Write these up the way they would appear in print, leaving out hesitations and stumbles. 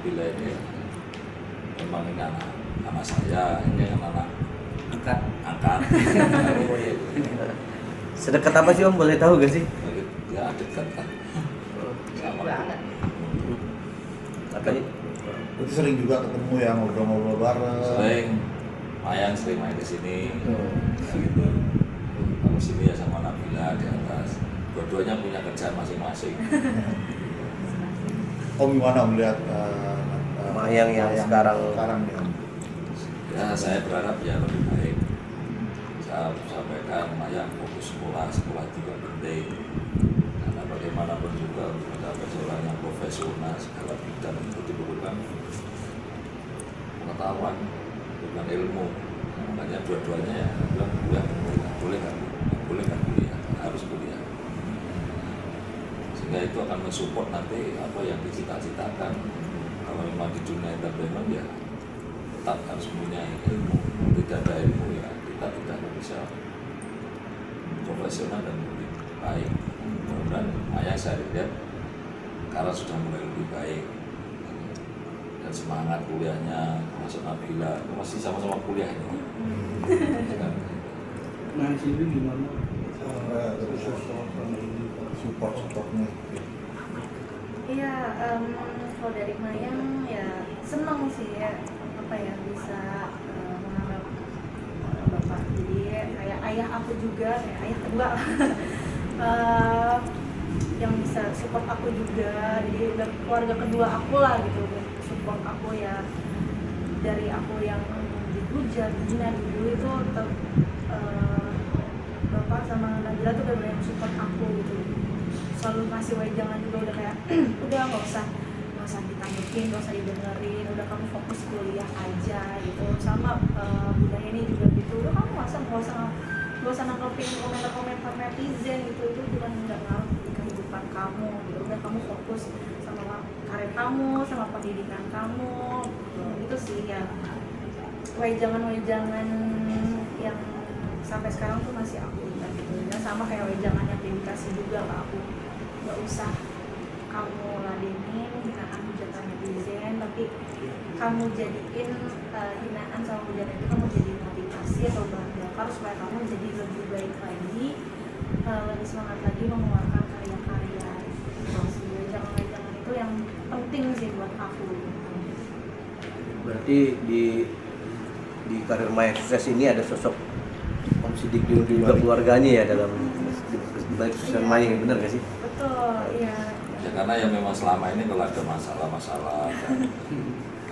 Nabila ini memang ini anak saya, ini anak angkat. Sedekat apa sih Om, boleh tahu gak sih? Ya dekat kan. Sama. Katanya Berarti sering juga ketemu ya, ngobrol-ngobrol bareng. Sering, Mayang sering main di sini, ya gitu. Kalau sini ya sama Nabila di atas. Dua-duanya punya kerjaan masing-masing. Om gimana melihat Mayang yang sekarang nih Om? Ya saya berharap ya lebih baik. Saya sampaikan Mayang fokus sekolah juga penting. Karena bagaimanapun juga untuk mencapai seorang yang profesional segala bidang itu diperlukan pengetahuan, bukan ilmu. Makanya dua-duanya ya bilang boleh kan kuliah, harus kuliah. Sehingga itu akan mensupport nanti apa yang dicita-citakan. Kalau memang di dunia entertainment ya tetap harus mempunyai ilmu. Tidak ada ilmu ya kita tidak akan bisa profesional dan lebih baik. Mudah-mudahan ayah saya lihat karena sudah mulai lebih baik dan semangat kuliahnya, masuk Nabila masih sama-sama kuliah ini. Nah, sini gimana? Supportnya. Iya, kalau dari Mayang ya senang sih ya, apa ya bisa menganggap bapak jadi kayak ayah aku juga, kayak ayah kedua yang bisa support aku juga, jadi udah keluarga kedua aku lah gitu, support aku ya dari aku yang dihujat, dihina dulu itu tetap bapak sama Nabila tuh benar-benar yang support aku gitu, selalu ngasih wejangan juga, udah kayak udah nggak usah ditanggutin, nggak usah didengerin, udah kamu fokus kuliah aja gitu. Sama Bunda ini juga gitu, udah kamu nggak usah nanggepin komentar netizen gitu, itu juga nggak ngaruh di kehidupan kamu gitu. Udah kamu fokus sama karir kamu, sama pendidikan kamu gitu sih ya. Wejangan yang sampai sekarang tuh masih aku ingat gitu. Dan sama kayak wejangan yang dikasih juga ke aku, nggak usah kamu ladenin hinaan hujatan netizen, tapi kamu jadiin hinaan sama hujatan itu kamu jadi motivasi atau bahan bakar supaya kamu jadi lebih baik lagi, lebih semangat lagi mengeluarkan karya-karya. Wejangan itu yang penting sih buat aku. berarti di karir Mayang sukses ini ada sosok Om Sidik juga keluarganya ya dalam balik sukses Mayang, benar gak sih? Betul, iya. Ya karena ya memang selama ini kalau ada masalah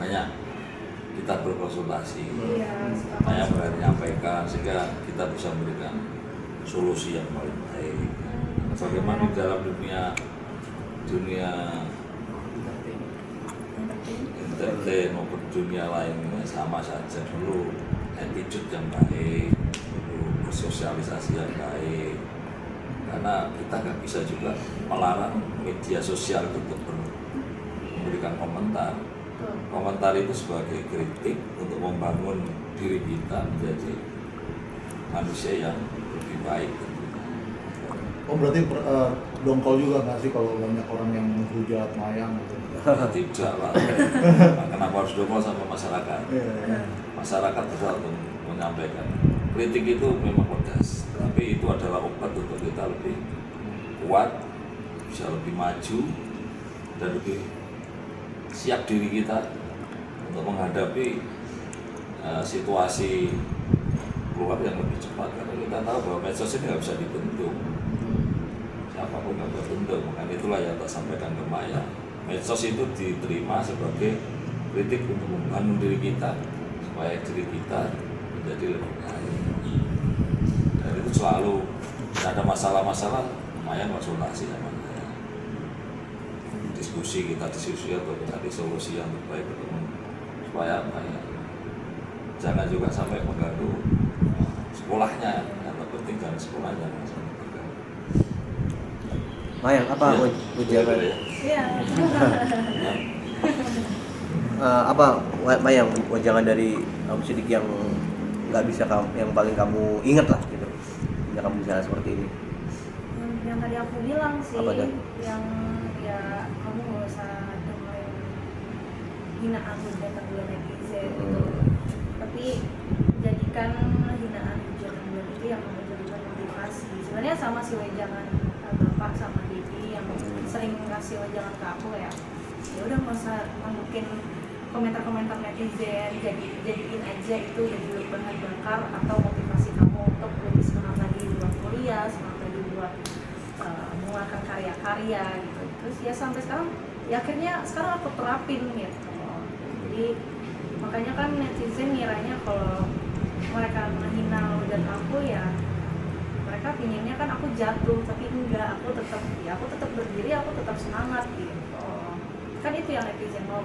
banyak kita berkonsultasi, banyak menyampaikan sehingga kita bisa memberikan solusi yang paling baik. Bagaimana di dalam dunia entertain maupun dunia lainnya sama saja, dulu attitude yang baik, dulu bersosialisasi yang baik. Karena kita nggak bisa juga melarang media sosial untuk memberikan komentar. Komentar itu sebagai kritik untuk membangun diri kita menjadi manusia yang lebih baik. Oh berarti dongkol juga nggak sih kalau banyak orang yang menghujat Mayang gitu? Tidak lah. Kenapa harus dongkol sama masyarakat? Masyarakat berhak untuk menyampaikan. Kritik itu memang pedas, tapi itu adalah obat untuk kita lebih kuat, bisa lebih maju, dan lebih siap diri kita untuk menghadapi situasi keluar yang lebih cepat. Karena kita tahu bahwa medsos ini nggak bisa dibentuk, siapapun nggak bisa bentuk. Makanya itulah yang tak sampaikan ke Mayang. Medsos itu diterima sebagai kritik untuk membangun diri kita supaya diri kita menjadi lebih baik. Dan itu selalu ada masalah-masalah, Mayang konsultasi sama saya. Diskusi atau mencari solusi yang terbaik supaya apa ya, jangan juga sampai mengganggu sekolahnya. Yang penting jangan sekolahnya sampai mengganggu. Mayang, apa ujangan? Iya. Apa Mayang ujangan dari Om Sidik yang nggak bisa yang paling kamu ingat lah gitu, ya kamu bisa seperti ini? Yang tadi aku bilang sih, Apa yang ya kamu nggak usah dengerin hinaan hujatan bulan netizen gitu. Tapi jadikan hinaan hujatan bulan itu yang kamu jadikan motivasi. Sebenarnya sama si wejangan Bapak sama Didi yang sering ngasih wejangan ke aku ya udah nggak usah mungkin komentar-komentar netizen, jadiin aja itu jadi bahan bakar atau motivasi kamu untuk lebih semangat lagi buat kuliah, semangat lagi buat mengeluarkan karya-karya gitu. Terus ya sampai sekarang ya akhirnya sekarang aku terapin gitu. Jadi makanya kan netizen ngiranya kalau mereka menghina dan aku ya mereka pinginnya kan aku jatuh, tapi enggak, aku tetap berdiri, aku tetap semangat gitu. Kan itu yang netizen mau,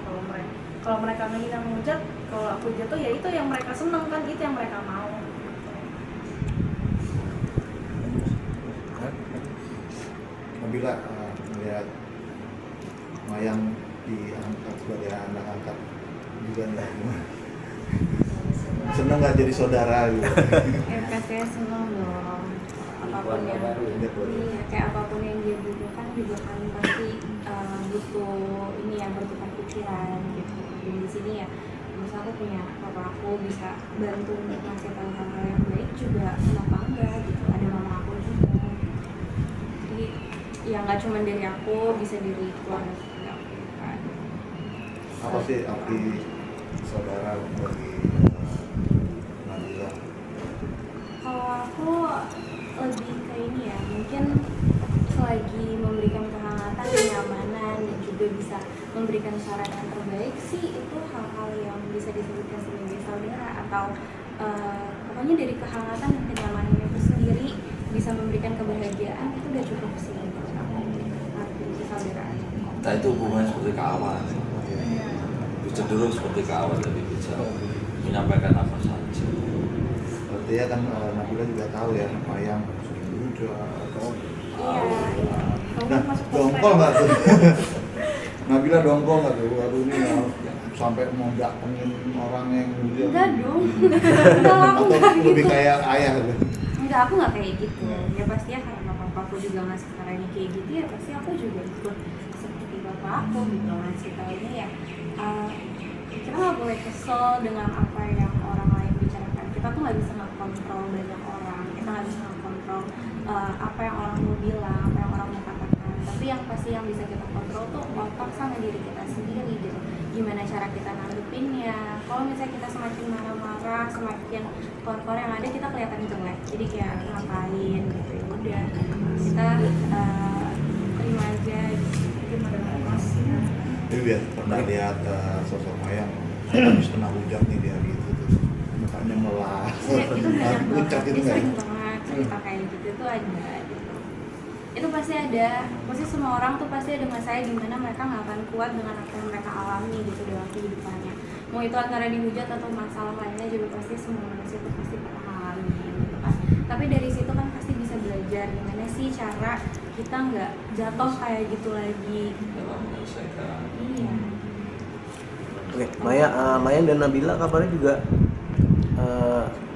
kalau mereka menghina menghujat, kalau aku jatuh ya itu yang mereka seneng kan, itu yang mereka mau. Nabila melihat Mayang diangkat sebagai anak angkat juga nggak gimana? Seneng nggak jadi saudara gitu? Saya seneng dong. Apapun yang kayak apapun yang dia butuhkan juga kan pasti butuh ini ya, bertukar pikiran gitu. Dan di sini ya misal aku punya papa aku bisa bantu untuk ngasih tahu hal-hal yang baik juga, kenapa enggak gitu. Ada mama aku juga, jadi ya nggak cuma dari aku, bisa dari keluarga juga aku kan. Apa sih arti saudara bagi Nabila? Kalau aku lebih ke ini ya, mungkin selagi memberikan kehangatan, kenyamanan, dan juga bisa memberikan saran yang terbaik sih, itu hal-hal yang bisa disebutkan sebagai saudara. Atau pokoknya dari kehangatan dan kenyamanan itu sendiri bisa memberikan kebahagiaan, itu udah cukup sih menurut aku arti persaudaraan. Nah itu hubungannya seperti kawan, cenderung seperti kawan, jadi bisa menyampaikan apa saja. Berarti ya kan Nabila juga tahu ya Mayang sering lucu atau Iya. nah dongkol nggak tuh? Nabila dongkol nggak tuh? Waduh ini sampai mau datengin orang yang mulia. Enggak dong. Enggak, aku Atau enggak lebih gitu. kayak ayah gitu. Enggak, aku nggak kayak gitu. Ya pasti ya karena papaku juga ngasih caranya kayak gitu, ya pasti aku juga ikut seperti bapak aku gitu, ngasih tahunya ya kita nggak boleh kesel dengan apa yang orang lain bicarakan. Kita tuh nggak bisa ngekontrol banyak orang, kita nggak bisa ngekontrol apa yang orang mau bilang, apa yang orang mau katakan. Tapi yang pasti yang bisa kita kontrol tuh otak sama diri kita sendiri gitu. Gimana cara kita nanggepinnya. Kalau misalnya kita semakin marah-marah, semakin kor-kor yang ada, kita kelihatan jelek. Jadi kayak ngapain gitu, ya udah kita terima aja gitu. Jadi biar pernah lihat sosok Mayang habis kena hujan nih dia gitu terus mukanya melas, Itu banyak pucat banget, gitu itu nggak? sering banget cerita kayak gitu tuh ada gitu. Itu pasti ada, pasti semua orang tuh pasti ada masanya dimana mereka nggak akan kuat dengan apa yang mereka alami gitu dalam kehidupannya. Mau itu antara dihujat atau masalah lainnya juga pasti semua manusia itu pasti pernah alami gitu kan. Tapi dari situ kan pasti bisa belajar gimana sih cara kita nggak jatuh kayak gitu lagi. Dalam menyelesaikan. Iya. Oke, Mayang dan Nabila kabarnya juga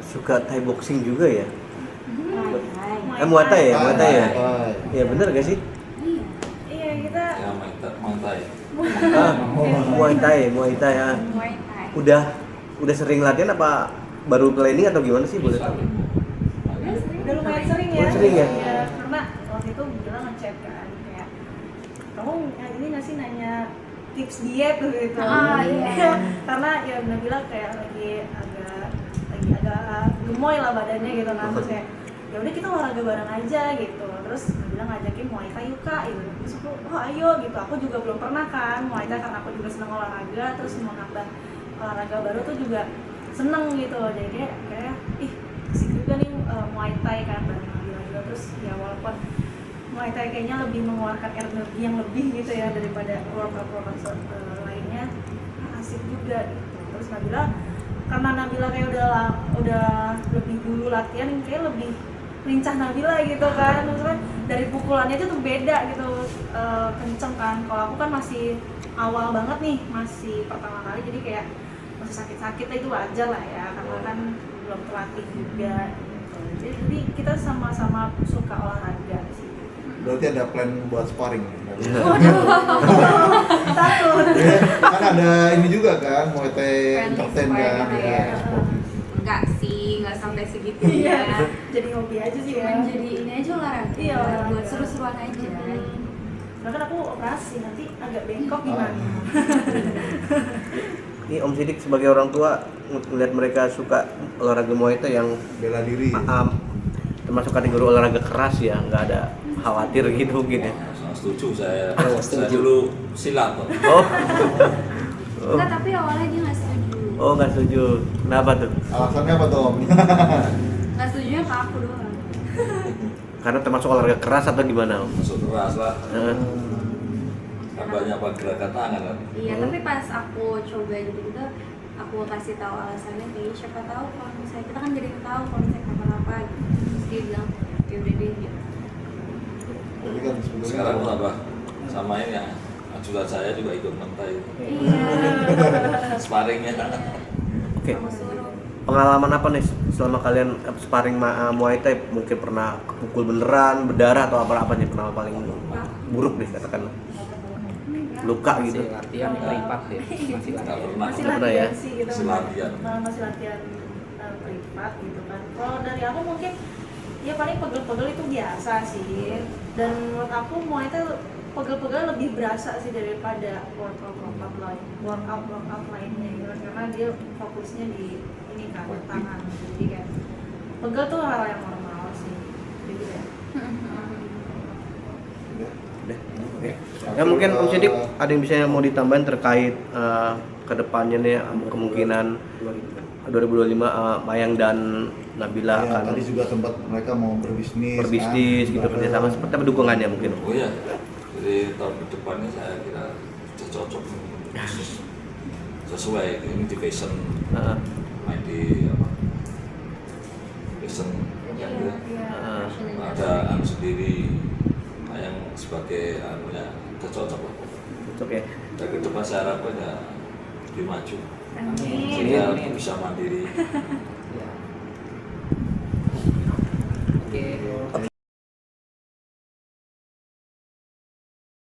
suka Thai boxing juga ya? Muay Thai ya? Muay Thai ya? Iya bener gak sih? Iya. Iya kita Ya mantai. Muay Thai ya. Muay Thai. Udah sering latihan apa baru planning atau gimana sih boleh tahu? udah lumayan sering ya. Udah sering ya? Iya, karena waktu itu bilang ngechat kan kayak kamu ini nggak sih nanya tips diet tuh gitu. Iya. Karena ya Nabila kayak lagi agak gemoy lah badannya gitu kan, terus kayak ya udah kita olahraga bareng aja gitu. Terus Nabila ngajakin Muay Thai yuk kak gitu. Terus aku oh ayo gitu, aku juga belum pernah kan Muay Thai karena aku juga seneng olahraga, terus mau nambah olahraga baru tuh juga seneng gitu. Jadi kayak ih asik juga nih Muay Thai kan bareng Nabila juga. Terus ya walaupun Muay Thai kayaknya lebih mengeluarkan energi yang lebih gitu ya daripada workout lainnya, asik juga gitu. Terus Nabila karena Nabila kayak udah lebih dulu latihan, kayak lebih lincah Nabila gitu kan, maksudnya dari pukulannya itu tuh beda gitu, kenceng kan. Kalau aku kan masih awal banget nih, masih pertama kali, jadi kayak masih sakit-sakit itu wajar lah ya, karena kan belum terlatih juga gitu. Jadi kita sama-sama suka olahraga sih. Berarti ada plan buat sparring. takut. Kan ada ini juga kan, Muay Thai Friendly entertain sport kan, gitu ya. ya. Enggak sih, enggak sampai Iya, segitunya. jadi hobi aja sih ya. Cuman jadi ini aja olahraga. Iya, olahraga. Buat seru-seruan aja. Bahkan aku operasi nanti agak bengkok gimana? Ini Om Sidik sebagai orang tua ngeliat mereka suka olahraga Muay Thai yang Bela diri. termasuk kategori olahraga keras ya, nggak ada khawatir gitu mungkin ya. Sangat setuju saya. Oh, Saya setuju. dulu silat kok. Oh, Enggak, tapi awalnya dia nggak setuju. oh nggak setuju. Kenapa tuh? Alasannya apa tuh Om? Nggak setujunya ke aku doang. Karena termasuk olahraga keras atau gimana Om? Masuk keras lah. Heeh. Kan banyak pergerakan tangan kan. Iya, tapi pas aku coba gitu-gitu, aku kasih tahu alasannya kayak siapa tahu kalau misalnya kita kan jadi tahu kalau misalnya kenapa-napa gitu. Terus dia bilang, ya udah deh gitu. Tapi kan sebetulnya Sekarang kalau- tambah sama ini yang ajudan saya juga ikut mentai. Iya. Sparringnya. Oke. Aku suruh. Pengalaman apa nih selama kalian sparring Muay Thai? Mungkin pernah pukul beneran, berdarah atau apa nih pernah paling buruk deh katakan luka gitu. Masih latihan privat ya, masih Nggak latihan. pernah. Masih Pernah ya? latihan sih gitu. Masih latihan. Masih latihan privat gitu kan. Kalau dari aku mungkin ya paling pegel-pegel itu biasa sih. Dan menurut aku Muay Thai pegel-pegel lebih berasa sih daripada workout lainnya gitu kan. Karena dia fokusnya di ini kan tangan. Jadi kayak pegel tuh hal yang normal sih. Gitu ya. Udah. Oke. Ya mungkin Om Sidik ada yang bisa mau ditambahin terkait kedepannya nih kemungkinan 2025 Mayang dan Nabila Ya, akan tadi juga sempat mereka mau berbisnis gitu bareng. kerjasama seperti apa dukungannya mungkin Om? Oh iya, jadi tahun depannya saya kira sudah cocok sesuai ini di fashion Heeh. main di apa fashion Iya, kan gitu. iya. Ada anu sendiri yang sebagai anunya sudah cocok lah. Cocok ya. Dan ke depan saya harapkan ya lebih maju Amin. sehingga bisa mandiri